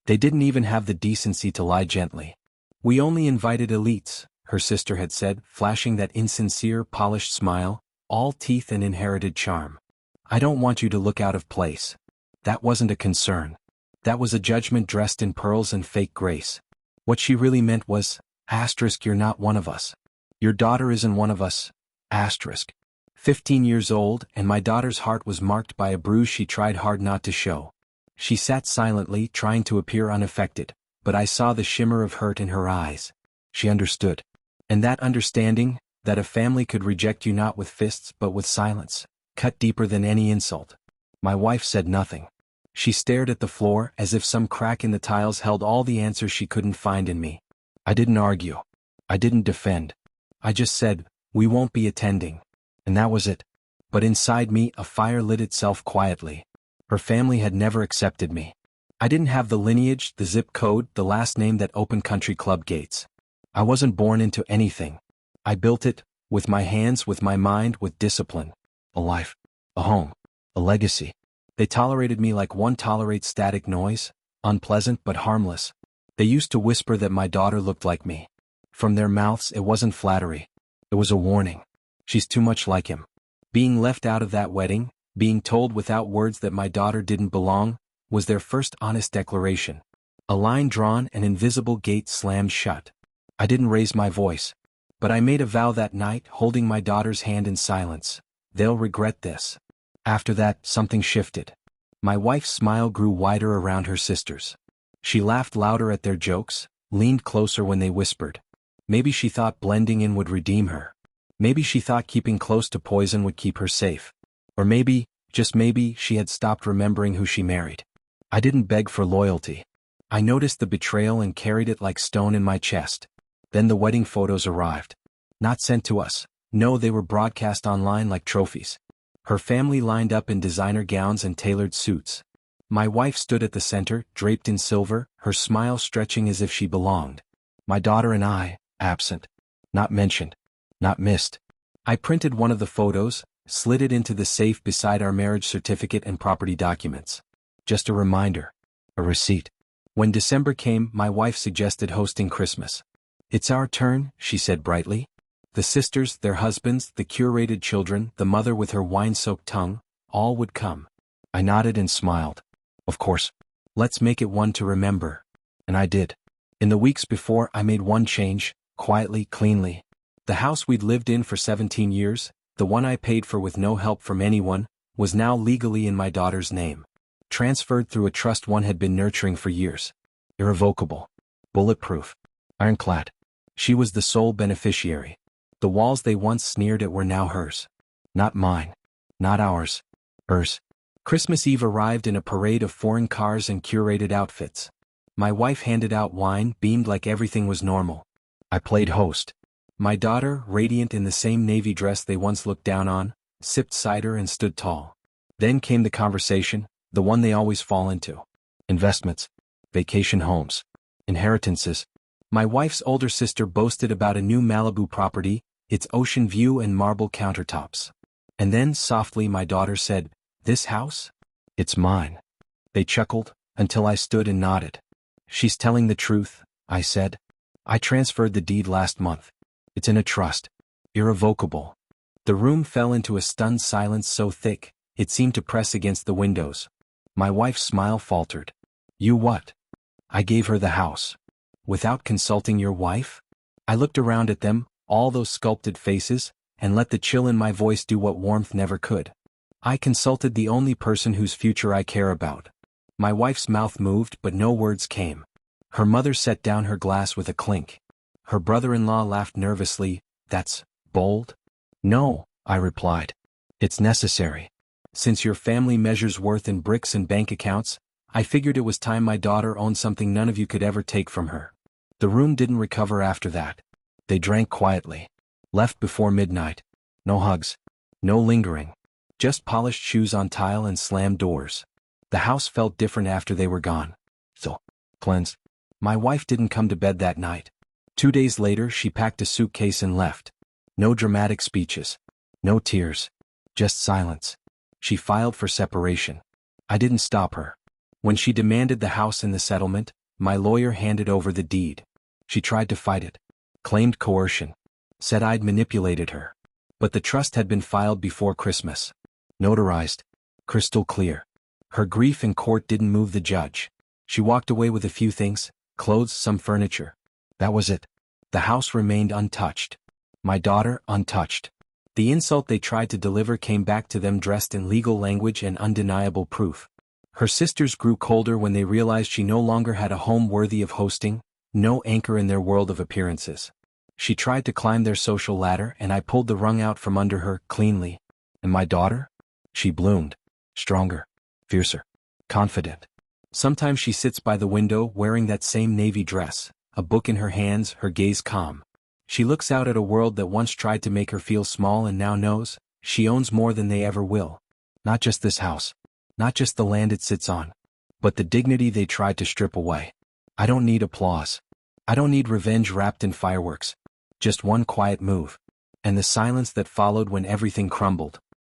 They didn't even have the decency to lie gently. We only invited elites, her sister had said, flashing that insincere, polished smile, all teeth and inherited charm. I don't want you to look out of place. That wasn't a concern. That was a judgment dressed in pearls and fake grace. What she really meant was, you're not one of us. Your daughter isn't one of us. 15 years old, and my daughter's heart was marked by a bruise she tried hard not to show. She sat silently, trying to appear unaffected, but I saw the shimmer of hurt in her eyes. She understood. And that understanding, that a family could reject you not with fists but with silence, cut deeper than any insult. My wife said nothing. She stared at the floor as if some crack in the tiles held all the answers she couldn't find in me. I didn't argue. I didn't defend. I just said, we won't be attending. And that was it. But inside me, a fire lit itself quietly. Her family had never accepted me. I didn't have the lineage, the zip code, the last name that opened country club gates. I wasn't born into anything. I built it, with my hands, with my mind, with discipline. A life. A home. A legacy. They tolerated me like one tolerates static noise, unpleasant but harmless. They used to whisper that my daughter looked like me. From their mouths it wasn't flattery. It was a warning. She's too much like him. Being left out of that wedding, being told without words that my daughter didn't belong, was their first honest declaration. A line drawn, an invisible gate slammed shut. I didn't raise my voice. But I made a vow that night, holding my daughter's hand in silence. They'll regret this. After that, something shifted. My wife's smile grew wider around her sisters. She laughed louder at their jokes, leaned closer when they whispered. Maybe she thought blending in would redeem her. Maybe she thought keeping close to poison would keep her safe. Or maybe, just maybe, she had stopped remembering who she married. I didn't beg for loyalty. I noticed the betrayal and carried it like stone in my chest. Then the wedding photos arrived. Not sent to us. No, they were broadcast online like trophies. Her family lined up in designer gowns and tailored suits. My wife stood at the center, draped in silver, her smile stretching as if she belonged. My daughter and I, absent. Not mentioned. Not missed. I printed one of the photos, slid it into the safe beside our marriage certificate and property documents. Just a reminder. A receipt. When December came, my wife suggested hosting Christmas. It's our turn, she said brightly. The sisters, their husbands, the curated children, the mother with her wine-soaked tongue, all would come. I nodded and smiled. Of course. Let's make it one to remember. And I did. In the weeks before, I made one change, quietly, cleanly. The house we'd lived in for 17 years, the one I paid for with no help from anyone, was now legally in my daughter's name. Transferred through a trust one had been nurturing for years. Irrevocable. Bulletproof. Ironclad. She was the sole beneficiary. The walls they once sneered at were now hers. Not mine. Not ours. Hers. Christmas Eve arrived in a parade of foreign cars and curated outfits. My wife handed out wine, beamed like everything was normal. I played host. My daughter, radiant in the same navy dress they once looked down on, sipped cider and stood tall. Then came the conversation, the one they always fall into. Investments. Vacation homes. Inheritances. My wife's older sister boasted about a new Malibu property, its ocean view and marble countertops. And then, softly, my daughter said, "This house? It's mine." They chuckled, until I stood and nodded. "She's telling the truth," I said. "I transferred the deed last month. It's in a trust. Irrevocable." The room fell into a stunned silence so thick, it seemed to press against the windows. My wife's smile faltered. "You what?" "I gave her the house." "Without consulting your wife?" I looked around at them, all those sculpted faces, and let the chill in my voice do what warmth never could. "I consulted the only person whose future I care about." My wife's mouth moved, but no words came. Her mother set down her glass with a clink. Her brother-in-law laughed nervously. "That's bold?" "No," I replied. "It's necessary. Since your family measures worth in bricks and bank accounts, I figured it was time my daughter owned something none of you could ever take from her." The room didn't recover after that. They drank quietly. Left before midnight. No hugs. No lingering. Just polished shoes on tile and slammed doors. The house felt different after they were gone. So, cleansed. My wife didn't come to bed that night. 2 days later she packed a suitcase and left. No dramatic speeches. No tears. Just silence. She filed for separation. I didn't stop her. When she demanded the house in the settlement, my lawyer handed over the deed. She tried to fight it. Claimed coercion. Said I'd manipulated her. But the trust had been filed before Christmas. Notarized. Crystal clear. Her grief in court didn't move the judge. She walked away with a few things, clothes, some furniture. That was it. The house remained untouched. My daughter, untouched. The insult they tried to deliver came back to them dressed in legal language and undeniable proof. Her sisters grew colder when they realized she no longer had a home worthy of hosting, no anchor in their world of appearances. She tried to climb their social ladder and I pulled the rung out from under her, cleanly. And my daughter? She bloomed. Stronger. Fiercer. Confident. Sometimes she sits by the window wearing that same navy dress, a book in her hands, her gaze calm. She looks out at a world that once tried to make her feel small and now knows she owns more than they ever will. Not just this house. Not just the land it sits on. But the dignity they tried to strip away. I don't need applause. I don't need revenge wrapped in fireworks. Just one quiet move. And the silence that followed when everything crumbled.